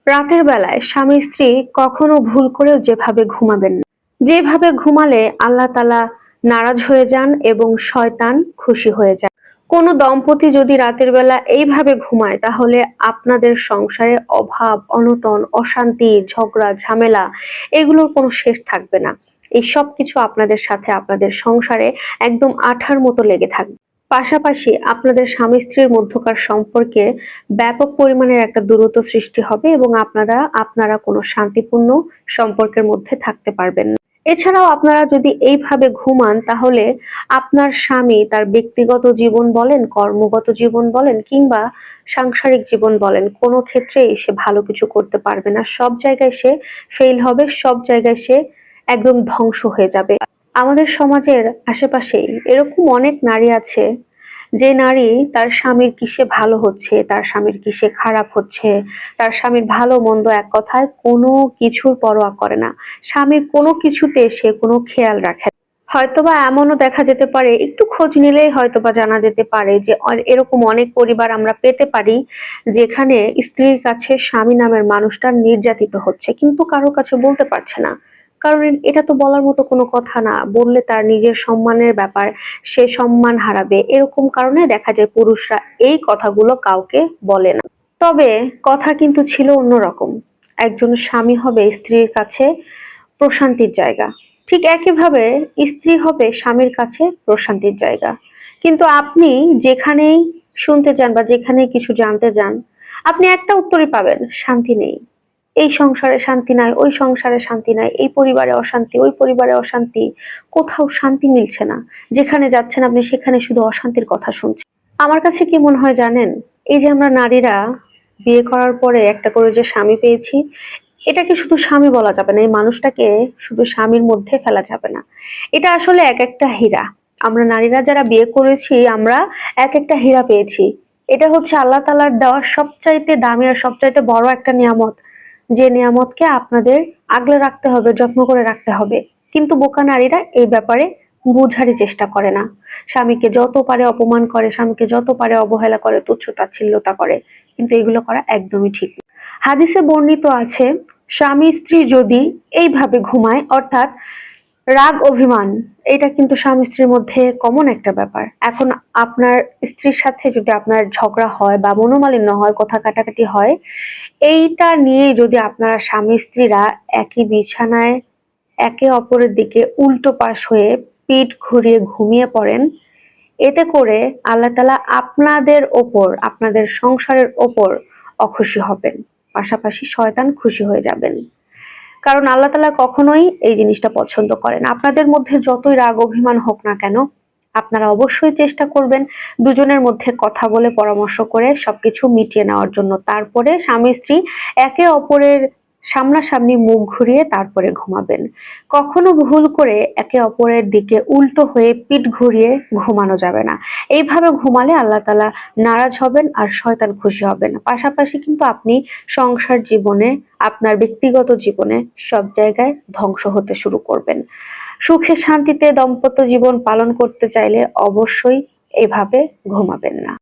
রাতের বেলায় স্বামী স্ত্রী কখনো ভুল করেও যেভাবে ঘুমাবেন না। যেভাবে ঘুমালে আল্লাহ তাআলা নারাজ হয়ে যান এবং শয়তান খুশি হয়ে যায়। কোনো দম্পতি যদি রাতের বেলা এইভাবে ঘুমায় তাহলে আপনাদের সংসারে অভাব, অনটন, অশান্তি, ঝগড়া, ঝামেলা এগুলোর কোনো শেষ থাকবে না। এই সবকিছু আপনাদের সাথে আপনাদের সংসারে একদম আঠার মতো লেগে থাকবে। পাশাপাশি আপনাদের স্বামী-স্ত্রীর মধ্যকার সম্পর্কে ব্যাপক পরিমাণের একটা দূরত্ব সৃষ্টি হবে এবং আপনারা কোনো শান্তিপূর্ণ সম্পর্কের মধ্যে থাকতে পারবেন না। এছাড়াও আপনারা যদি এইভাবে ঘুমান তাহলে আপনার স্বামী তার ব্যক্তিগত জীবন বলেন, কর্মগত জীবন বলেন কিংবা সাংসারিক জীবন বলেন, কোনো ক্ষেত্রেই সে ভালো কিছু করতে পারবে না। সব জায়গায় সে ফেইল হবে, সব জায়গায় সে একদম ধ্বংস হয়ে যাবে। আমাদের সমাজের আশেপাশেই এরকম অনেক নারী আছে যে নারী তার স্বামীর কিসে ভালো হচ্ছে, তার স্বামীর কিসে খারাপ হচ্ছে, তার স্বামীর ভালো মন্দ এক কথায় কোনো কিছুর পরোয়া করে না। স্বামীর কোনো কিছুতে সে কোনো খেয়াল রাখে না। হয়তোবা এমনও দেখা যেতে পারে, একটু খোঁজ নিলেই হয়তোবা জানা যেতে পারে যে এরকম অনেক পরিবার আমরা পেতে পারি যেখানে স্ত্রীর কাছে স্বামী নামের মানুষটা নির্যাতিত হচ্ছে কিন্তু কারোর কাছে বলতে পারছে না। কারণ এটা তো বলার মতো কোনো কথা না, বললে তার নিজের সম্মানের ব্যাপার, সে সম্মান হারাবে। এরকম কারণে দেখা যায় পুরুষরা এই কথাগুলো কাউকে বলে না। তবে কথা কিন্তু ছিল অন্যরকম। একজন স্বামী হবে স্ত্রীর কাছে প্রশান্তির জায়গা, ঠিক একইভাবে স্ত্রী হবে স্বামীর কাছে প্রশান্তির জায়গা। কিন্তু আপনি যেখানেই শুনতে যান বা যেখানেই কিছু জানতে যান, আপনি একটা উত্তরই পাবেন, শান্তি নেই। এই সংসারে শান্তি নাই, ওই সংসারে শান্তি নাই, এই পরিবারে অশান্তি, ওই পরিবারে অশান্তি, কোথাও শান্তি মিলছে না। যেখানে যাচ্ছেন আপনি সেখানে শুধু অশান্তির কথা শুনছেন। আমার কাছে কি মনে হয় জানেন? এই যে আমরা নারীরা বিয়ে করার পরে একটা করে যে স্বামী পেয়েছি, এটাকে শুধু স্বামী বলা যাবে না, এই মানুষটাকে শুধু স্বামীর মধ্যে ফেলা যাবে না। এটা আসলে এক একটা হীরা। আমরা নারীরা যারা বিয়ে করেছি আমরা এক একটা হীরা পেয়েছি। এটা হচ্ছে আল্লাহ তাআলার দেওয়া সবচাইতে দামি আর সবচাইতে বড় একটা নিয়ামত, যে নিয়ামতকে আপনাদের আগলে রাখতে হবে, যত্ন করে রাখতে হবে। কিন্তু বোকা নারীরা এই ব্যাপারে বোঝারই চেষ্টা করে না। স্বামীকে যত পারে অপমান করে, স্বামীকে যত পারে অবহেলা করে, তুচ্ছ তাচ্ছিল্যতা করে, কিন্তু এগুলো করা একদমই ঠিক না। হাদিসে বর্ণিত আছে, স্বামী স্ত্রী যদি এইভাবে ঘুমায়, অর্থাৎ রাগ অভিমান, এটা কিন্তু স্বামী স্ত্রীর মধ্যে কমন একটা ব্যাপার। এখন আপনার স্ত্রীর সাথে যদি আপনার ঝগড়া হয় বা মনোমালিন্য হয়, কথা কাটাকাটি হয়, এইটা নিয়ে যদি আপনারা স্বামী স্ত্রীরা একই বিছানায় একে অপরের দিকে উল্টো পাশ হয়ে পিঠ ঘুরিয়ে ঘুমিয়ে পড়েন, এতে করে আল্লাহ তাআলা আপনাদের ওপর, আপনাদের সংসারের ওপর অখুশি হবেন, পাশাপাশি শয়তান খুশি হয়ে যাবেন। কারণ আল্লাহ তাআলা কখনোই এই জিনিসটা পছন্দ করেন। আপনাদের মধ্যে যতই রাগ অভিমান হোক না কেন, আপনারা অবশ্যই চেষ্টা করবেন দুজনের মধ্যে কথা বলে পরামর্শ করে সবকিছু মিটিয়ে নেওয়ার জন্য। তারপরে স্বামী স্ত্রী একে অপরের সামনাসামনি মুখ ঘুরিয়ে তারপরে ঘুমাবেন। কখনো ভুল করে একে অপরের দিকে উল্টো হয়ে পিঠ ঘুরিয়ে ঘুমানো যাবে না। এইভাবে ঘুমালে আল্লাহ তাআলা নারাজ হবেন আর শয়তান খুশি হবেন। পাশাপাশি কিন্তু আপনি সংসার জীবনে, আপনার ব্যক্তিগত জীবনে সব জায়গায় ধ্বংস হতে শুরু করবেন। সুখে শান্তিতে দাম্পত্য জীবন পালন করতে চাইলে অবশ্যই এভাবে ঘুমাবেন না।